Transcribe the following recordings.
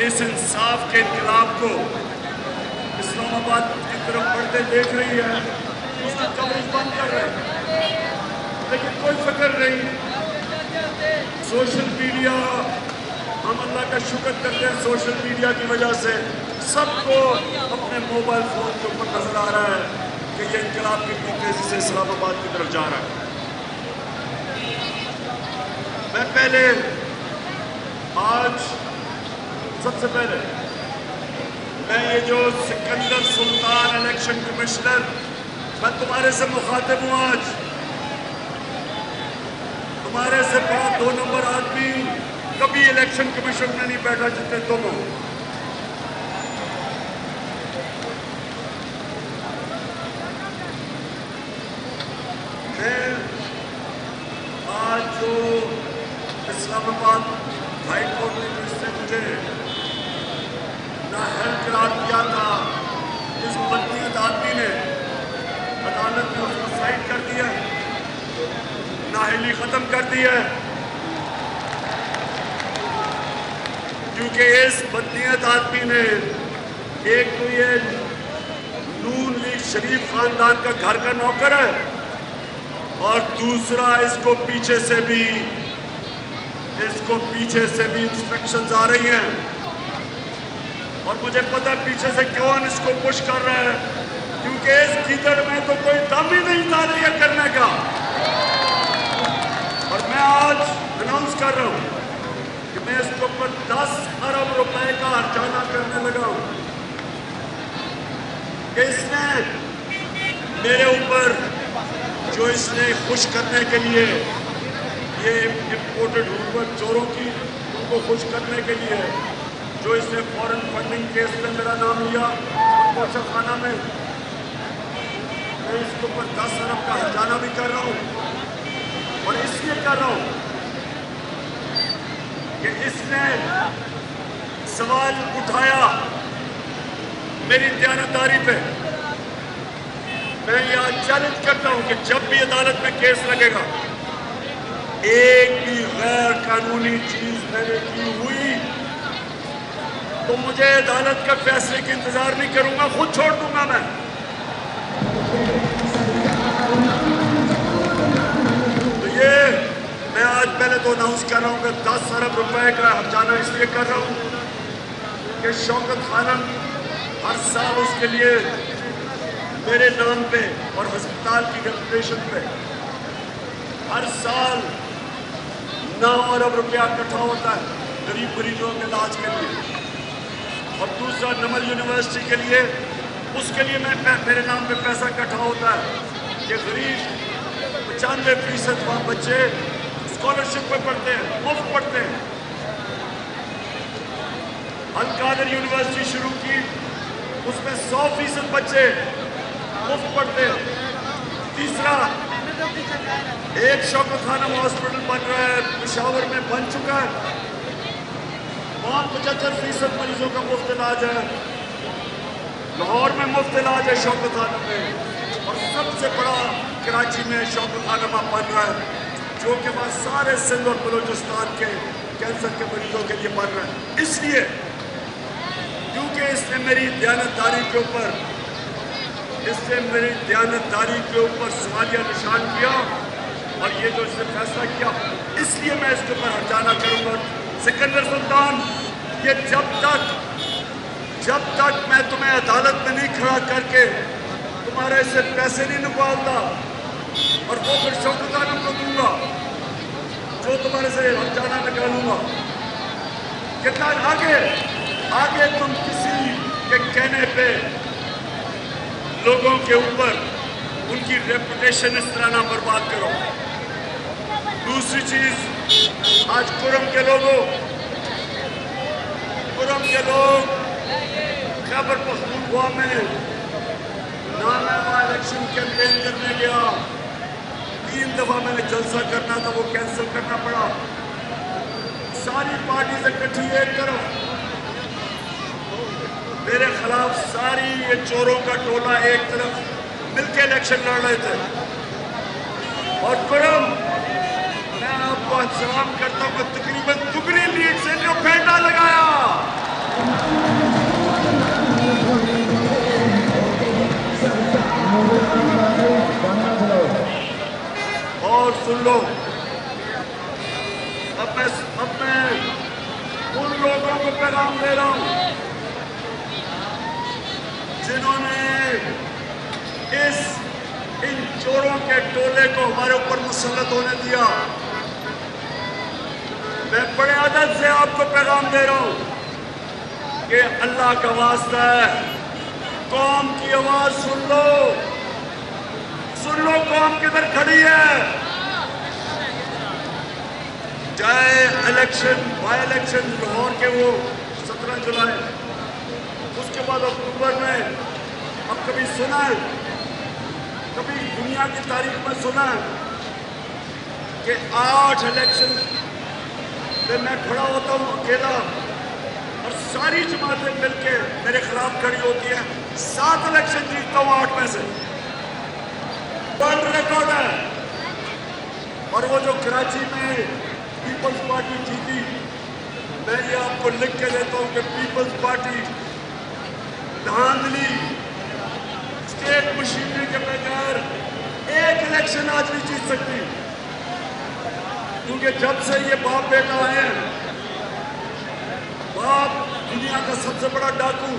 اس انصاف کے انقلاب کو اسلام آباد کی طرف بڑھتے دیکھ رہی ہے، اس کی کوریج بند کر رہے ہیں، لیکن کوئی فکر نہیں۔ سوشل میڈیا، ہم اللہ کا شکر کرتے ہیں، سوشل میڈیا کی وجہ سے سب کو اپنے موبائل فون کے اوپر نظر آ رہا ہے کہ یہ انقلاب کتنی تیزی سے اسلام آباد کی طرف جا رہا ہے۔ میں پہلے آج سب سے پہلے میں یہ جو سکندر سلطان الیکشن کمشنر، میں تمہارے سے مخاطب ہوں۔ آج تمہارے سے بڑا 2 نمبر آدمی کبھی الیکشن کمیشن میں نہیں بیٹھا جتنے تم ہو۔ میں آج جو اسلام آباد ہائی کورٹ نے جس سے مجھے نااہل قرار دیا تھا، جس بدنیت آدمی نے عدالت میں اس کو سائڈ کر دیا، نااہلی ختم کر دی ہے، کیونکہ اس بدنیت آدمی نے ایک تو یہ نون لیگ شریف خاندان کا گھر کا نوکر ہے، اور دوسرا اس کو پیچھے سے بھی انسٹرکشنز آ رہی ہیں، اور مجھے پتا پیچھے سے کون اس کو پش کر رہا ہے، کیونکہ اس گیدڑ میں تو کوئی دم ہی نہیں تھا یہ کرنے کا۔ اور میں آج اناؤنس کر رہا ہوں کہ میں اس کے اوپر 10 ارب روپے کا ہرجانہ کرنے لگا ہوں کہ اس نے میرے اوپر جو اس نے خوش کرنے کے لیے یہ امپورٹڈ حکومت چوروں کی ان کو خوش کرنے کے لیے جو اس نے فورن فنڈنگ کیس میں میرا نام لیا کوشش خانہ میں اس کے اوپر 10 ارب کا ہرجانہ بھی کر رہا ہوں، اور اس لیے کر رہا ہوں کہ اس نے سوال اٹھایا میری دیانتداری پہ۔ میں یہ چیلنج کرتا ہوں کہ جب بھی عدالت میں کیس لگے گا، ایک بھی غیر قانونی چیز میں نے کی ہوئی تو مجھے عدالت کا فیصلے کا انتظار نہیں کروں گا، خود چھوڑ دوں گا۔ تو یہ میں آج پہلے تو اناؤنس کر رہا ہوں کہ 10 ارب روپے کا ہرجانہ اس لیے کر رہا ہوں کہ شوکت خانم ہر سال اس کے لیے میرے نام پہ اور ہسپتال کی ریپوٹیشن پہ ہر سال 9 ارب روپیہ اکٹھا ہوتا ہے غریب مریضوں کے علاج کے لیے، اور دوسرا نمل یونیورسٹی کے لیے اس کے لیے میرے نام پہ پیسہ اکٹھا ہوتا ہے کہ غریب 95% وہاں بچے اسکالرشپ پہ پڑھتے ہیں، مفت پڑھتے ہیں۔ القادر یونیورسٹی شروع کی، اس میں 100% بچے مفت پڑھتے ہیں۔ تیسرا، ایک شوکت خانم ہاسپٹل بن رہا ہے پشاور میں، بن چکا ہے، وہاں 75% مریضوں کا مفت علاج ہے۔ لاہور میں مفت علاج ہے شوکت خانم میں، اور سب سے بڑا کراچی میں شوکت خانم بن رہا ہے جو کہ وہاں سارے سندھ اور بلوچستان کے کینسر کے مریضوں کے لیے بن رہا ہے۔ اس لیے کیونکہ اس نے میری دیانتداری کے اوپر سوالیہ نشان کیا، اور یہ جو اس نے فیصلہ کیا، اس لیے میں اس کے اوپر ہرجانہ کروں گا۔ سکندر سلطان، یہ جب تک میں تمہیں عدالت میں نہیں کھڑا کر کے تمہارے سے پیسے نہیں نکالتا، اور وہ پھر شوکت خانم کو دوں گا جو تمہارے سے ہرجانہ نکالوں گا، کتنا آگے تم کسی کے کہنے پہ لوگوں کے اوپر ان کی ریپوٹیشن اس طرح نہ برباد کرو۔ دوسری چیز، آج کرم کے لوگ خیبر پختونخوا میں نامحفوظ الیکشن کیمپین کرنے گیا، 3 دفعہ میں نے جلسہ کرنا تھا، وہ کینسل کرنا پڑا۔ ساری پارٹیز اکٹھی ایک طرف، میرے خلاف ساری یہ چوروں کا ٹولہ ایک طرف مل کے الیکشن لڑ رہے تھے۔ اور کرم، میں آپ کو احترام کرتا ہوں کہ تقریباً دگنی لیڈ سے جو پھینڈا لگایا اور سن لو، اب میں ان لوگوں کو پیغام دے رہا ہوں جنہوں نے ان چوروں کے ٹولے کو ہمارے اوپر مسلط ہونے دیا. میں بڑے ادب سے آپ کو پیغام دے رہا ہوں کہ اللہ کا واسطہ ہے، قوم کی آواز سن لو، قوم کدھر کھڑی ہے. چاہے بائی الیکشن لاہور کے وہ 17 جولائی، اس کے بعد اکتوبر میں، اب کبھی سنا ہے، کبھی دنیا کی تاریخ میں سنا ہے کہ 8 الیکشن پہ میں کھڑا ہوتا ہوں اکیلا اور ساری جماعتیں مل کے میرے خلاف کھڑی ہوتی ہیں، 7 الیکشن جیتتا ہوں 8 میں سے. ورلڈ ریکارڈ ہے. اور وہ جو کراچی میں پیپلز پارٹی جیتی، میں یہ آپ کو لکھ کے دیتا ہوں کہ پیپلز پارٹی دھاندلی اسٹیٹ مشینری کے بغیر ایک الیکشن آج نہیں جیت سکتی، کیونکہ جب سے یہ باپ بیٹا آئے ہیں، باپ دنیا کا سب سے بڑا ڈاکو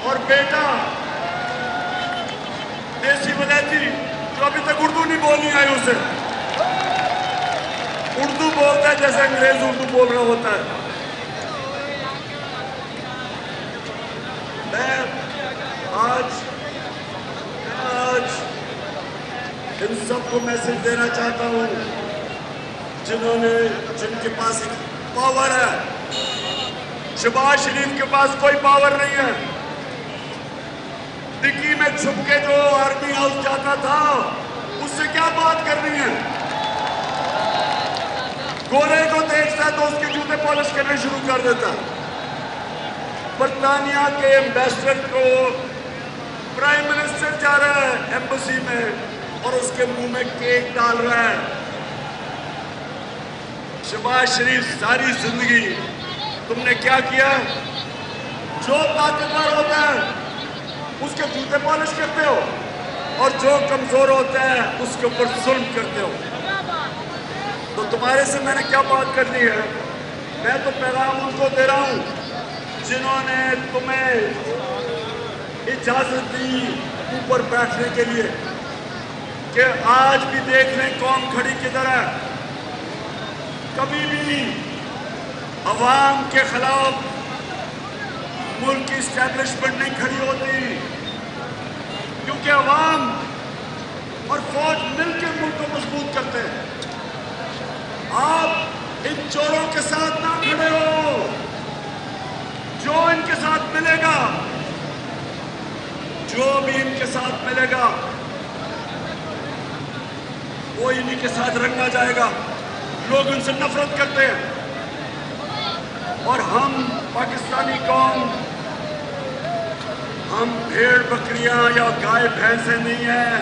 اور بیٹا دیسی ولایتی جو ابھی تک اردو نہیں بولنی آئی، اسے اردو بولتا ہے جیسے انگریز اردو بول رہا ہوتا ہے. میں آج ان سب کو میسج دینا چاہتا ہوں جن کے پاس پاور ہے. شہباز شریف کے پاس کوئی پاور نہیں ہے. ڈکی میں چھپ کے جو آرمی ہاؤس جاتا تھا، اس سے کیا بات کرنی ہے؟ گورے کو دیکھتا تو اس کے جوتے پالش کرنے شروع کر دیتا. برطانیہ کے ایمبیسڈر کو پرائم منسٹر جا رہا ہے ایمبسی میں اور اس کے منہ میں کیک ڈال رہا ہے. شہباز شریف ساری زندگی تم نے کیا کیا؟ جو طاقتور ہوتا ہے اس کے جوتے پالش کرتے ہو اور جو کمزور ہوتا ہے اس کے اوپر ظلم کرتے ہو. تو تمہارے سے میں نے کیا بات کرنی ہے؟ میں تو پیغام ان کو دے رہا ہوں جنہوں نے تمہیں اجازت دی اوپر بیٹھنے کے لیے کہ آج بھی دیکھ لیں قوم کھڑی کدھر ہے. کبھی بھی عوام کے خلاف ملک کی اسٹیبلشمنٹ نہیں کھڑی ہوتی، کیونکہ عوام اور فوج مل کے ملک کو مضبوط کرتے ہیں. آپ ان چوروں کے ساتھ نہ کھڑے ہو. جو ان کے ساتھ ملے گا، جو بھی ان کے ساتھ ملے گا، وہ انہی کے ساتھ رنگا جائے گا. لوگ ان سے نفرت کرتے ہیں اور ہم پاکستانی قوم، ہم بھیڑ بکریاں یا گائے بھینسیں نہیں ہیں،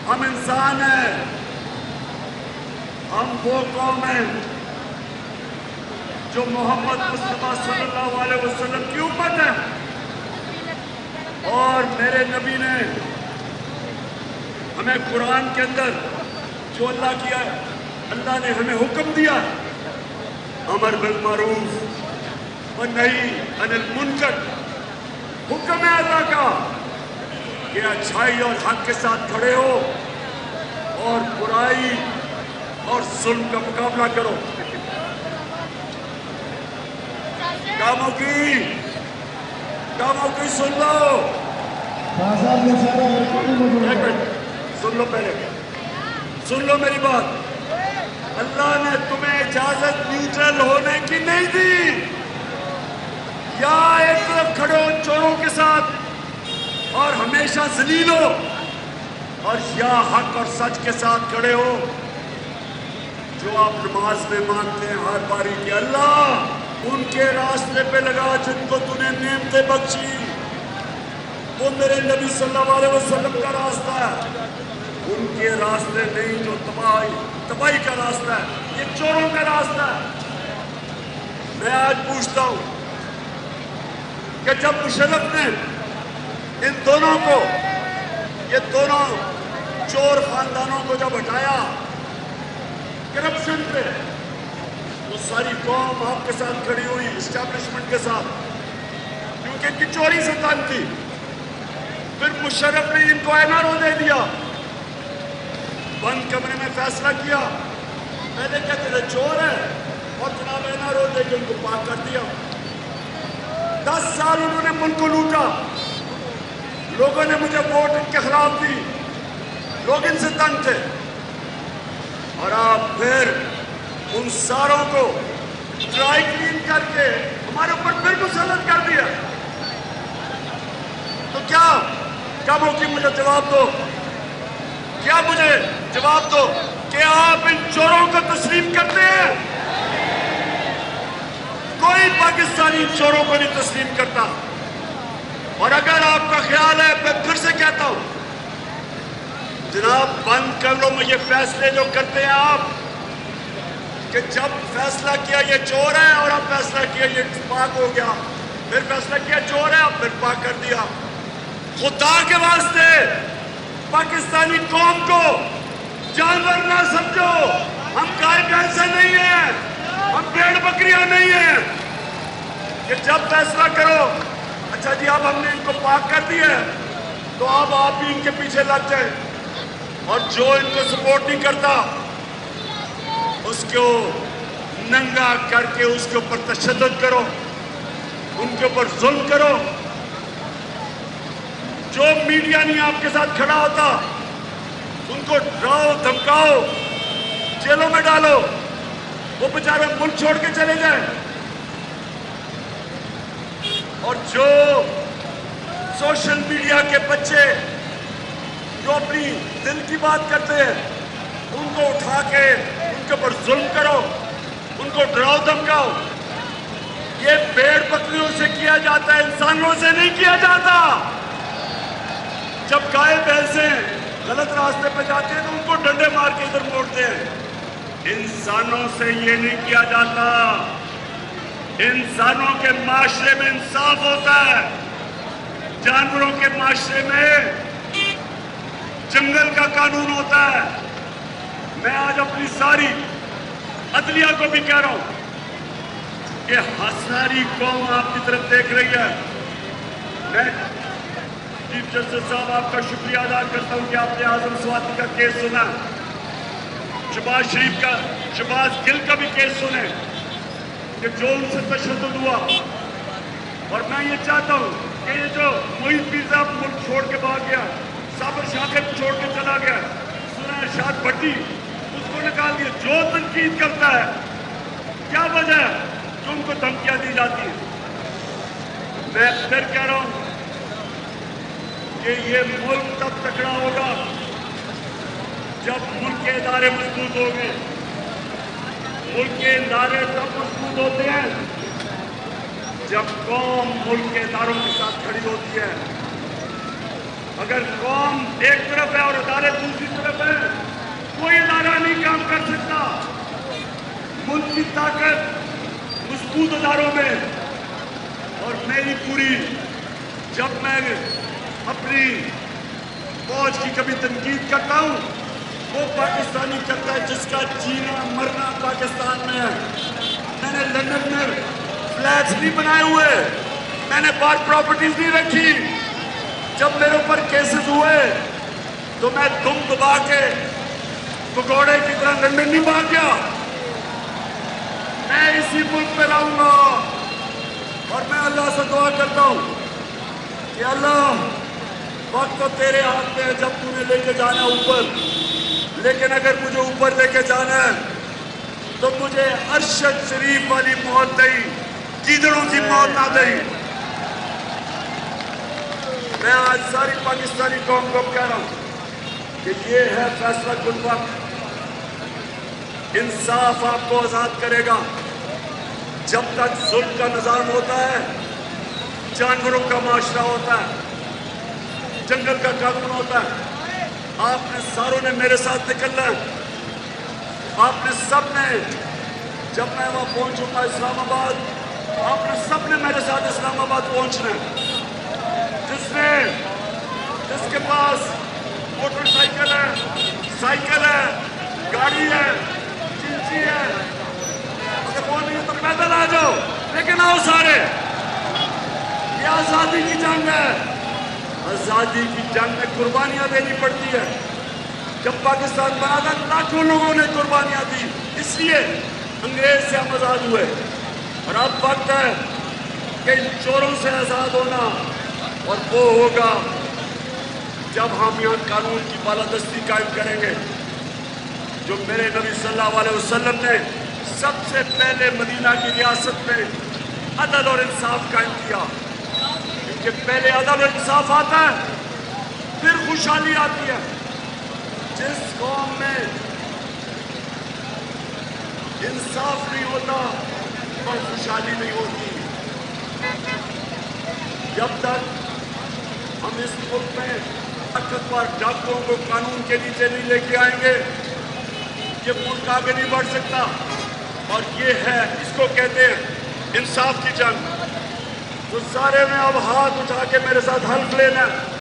ہم انسان ہیں. ہم وہ قوم ہیں جو محمد مصطفیٰ صلی اللہ علیہ وسلم کی امت ہے. اور میرے نبی نے ہمیں قرآن کے اندر جو اللہ نے ہمیں حکم دیا، امر بالمعروف ونہی عن المنکر، حکم ہے اللہ کا کہ اچھائی اور حق کے ساتھ کھڑے ہو اور برائی اور ظلم کا مقابلہ کرو. کاموں کی سن لو. ایک منٹ سن لو، پہلے سن لو میری بات. اللہ نے تمہیں اجازت نیوٹرل ہونے کی نہیں دی. یا ایک طرف کھڑے ہو چوروں کے ساتھ اور ہمیشہ ذلیل ہو، اور یا حق اور سچ کے ساتھ کھڑے ہو. جو آپ نماز میں مانتے ہیں ہر باری کہ اللہ ان کے راستے پہ لگا جن کو تو نے نعمتیں بخشی. وہ میرے نبی صلی اللہ علیہ وسلم کا راستہ ہے، ان کے راستے نہیں جو تباہی کا راستہ ہے. یہ چوروں کا راستہ ہے. میں آج پوچھتا ہوں کہ جب مشرف نے ان دونوں کو، یہ دونوں چور خاندانوں کو جب ہٹایا کرپشن پہ، تو ساری قوم آپ کے ساتھ کھڑی ہوئی اسٹیبلشمنٹ کے ساتھ، کیونکہ ان کی چوری سے تنگ تھی۔ پھر مشرف نے ان کو این آر او دے دیا، بند کمرے میں فیصلہ کیا، پہلے کہتے تھے چور ہے اور جناب این آر او دے کے ان کو پاک کر دیا۔ 10 سال انہوں نے ملک کو لوٹا، لوگوں نے مجھے ووٹ ان کے خلاف دی، لوگ ان سے تنگ تھے، اور آپ پھر ان ساروں کو ڈرائی کلین کر کے ہمارے اوپر پھر مسلط کر دیا۔ تو کیا ہوگی؟ مجھے جواب دو، کیا مجھے جواب دو کہ آپ ان چوروں کو تسلیم کرتے ہیں؟ کوئی پاکستانی چوروں کو نہیں تسلیم کرتا۔ اور اگر آپ کا خیال ہے، میں پھر سے کہتا ہوں جناب، بند کمروں میں یہ فیصلے جو کرتے ہیں آپ، کہ جب فیصلہ کیا یہ چور ہے اور اب فیصلہ کیا یہ پاک ہو گیا، پھر فیصلہ کیا چور ہے اب پھر پاک کر دیا۔ خدا کے واسطے پاکستانی قوم کو جانور نہ سمجھو، ہم گائے بھینسیں نہیں ہیں، ہم بھیڑ بکریاں نہیں ہیں کہ جب فیصلہ کرو اچھا جی اب ہم نے ان کو پاک کر دیا ہے تو اب آپ بھی ان کے پیچھے لگ جائیں، اور جو ان کو سپورٹ نہیں کرتا اس کو ننگا کر کے اس کے اوپر تشدد کرو، ان کے اوپر ظلم کرو۔ جو میڈیا نہیں آپ کے ساتھ کھڑا ہوتا ان کو ڈراؤ دھمکاؤ، جیلوں میں ڈالو، وہ بیچارے ملک چھوڑ کے چلے جائیں۔ اور جو سوشل میڈیا کے بچے جو اپنی دل کی بات کرتے ہیں ان کو اٹھا کے ان کے اوپر ظلم کرو، ان کو ڈراؤ دھمکاؤ۔ یہ بھیڑ بکریوں سے کیا جاتا ہے، انسانوں سے نہیں کیا جاتا۔ جب گائے بھینسیں غلط راستے پہ جاتے ہیں تو ان کو ڈنڈے مار کے ادھر موڑتے ہیں۔ انسانوں سے یہ نہیں کیا جاتا۔ انسانوں کے معاشرے میں انصاف ہوتا ہے، جانوروں کے معاشرے میں جنگل کا قانون ہوتا ہے۔ میں آج اپنی ساری عدلیہ کو بھی کہہ رہا ہوں کہ ساری قوم آپ کی طرف دیکھ رہی ہے۔ میں چیف جسٹس صاحب آپ کا شکریہ ادا کرتا ہوں کہ آپ نے اعظم سواتی کا کیس سنا، شہباز گل کا بھی کیس سنے کہ جو ان سے تشدد ہوا۔ اور میں یہ چاہتا ہوں کہ یہ جو معین پیر صاحب ملک چھوڑ کے بھاگ گیا، صابر شاکر چھوڑ کے چلا گیا، سنا ارشاد بھٹی اس کو نکال دیا، جو تنقید کرتا ہے کیا وجہ ہے جو ان کو دھمکیاں دی جاتی ہیں؟ میں پھر کہہ رہا ہوں کہ یہ ملک تب تکڑا ہوگا جب ملک کے ادارے مضبوط ہوں گے۔ ملک کے ادارے تب مضبوط ہوتے ہیں جب قوم ملک کے اداروں کے ساتھ کھڑی ہوتی ہے۔ اگر قوم ایک طرف ہے اور ادارے دوسری طرف ہیں، کوئی ادارہ نہیں کام کر سکتا۔ ملک کی طاقت مضبوط اداروں میں، اور میری پوری، جب میں اپنی فوج کی کبھی تنقید کرتا ہوں وہ پاکستانی کرتا ہے جس کا جینا مرنا پاکستان میں ہے۔ میں نے لندن میں فلیٹس نہیں بنائے ہوئے، میں نے بار پراپرٹیز نہیں رکھی۔ جب میرے اوپر کیسز ہوئے تو میں دم دبا کے پکوڑے کی طرح لندن نہیں بھاگ گیا۔ میں اسی ملک میں رہوں گا، اور میں اللہ سے دعا کرتا ہوں کہ اللہ وقت تو تیرے ہاتھ میں ہے جب تو نے لے کے جانا اوپر، لیکن اگر مجھے اوپر لے کے جانا ہے تو مجھے ارشد شریف والی موت دئی، گیدڑوں کی موت نہ دئی۔ میں آج ساری پاکستانی قوم کو کہہ رہا ہوں کہ یہ ہے فیصلہ کن وقت، انصاف آپ کو آزاد کرے گا۔ جب تک ظلم کا نظام ہوتا ہے، جانوروں کا معاشرہ ہوتا ہے، جنگل کا قانون ہوتا ہے، آپ نے ساروں نے میرے ساتھ نکلنا ہے۔ آپ نے سب نے، جب میں وہاں پہنچوں گا اسلام آباد آپ نے سب نے میرے ساتھ اسلام آباد پہنچنا ہے. جس کے پاس موٹر سائیکل ہے, گاڑی ہے, چنچی ہے, اگر وہ نہیں ہے تو پیدل آ جاؤ, لیکن آؤ سارے. یہ آزادی کی جنگ ہے. آزادی کی جنگ میں قربانیاں دینی پڑتی ہے. جب پاکستان بنا تھا لاکھوں لوگوں نے قربانیاں دی, اس لیے انگریز سے ہم آزاد ہوئے. اور اب وقت ہے کہ ان چوروں سے آزاد ہونا, اور وہ ہوگا جب ہم یہاں قانون کی بالادستی قائم کریں گے. جو میرے نبی صلی اللہ علیہ وسلم نے سب سے پہلے مدینہ کی ریاست میں عدل اور انصاف قائم کیا, کیونکہ پہلے عدل اور انصاف آتا ہے پھر خوشحالی آتی ہے. جس قوم میں انصاف نہیں ہوتا اور خوشحالی نہیں ہوتی. جب تک ہم اس ملک میں طاقتور ڈاکوؤں کو قانون کے نیچے نہیں لے کے آئیں گے, یہ ملک آگے نہیں بڑھ سکتا. اور یہ ہے, اس کو کہتے ہیں انصاف کی جنگ. تو سارے میں اب ہاتھ اٹھا کے میرے ساتھ حلف لینا.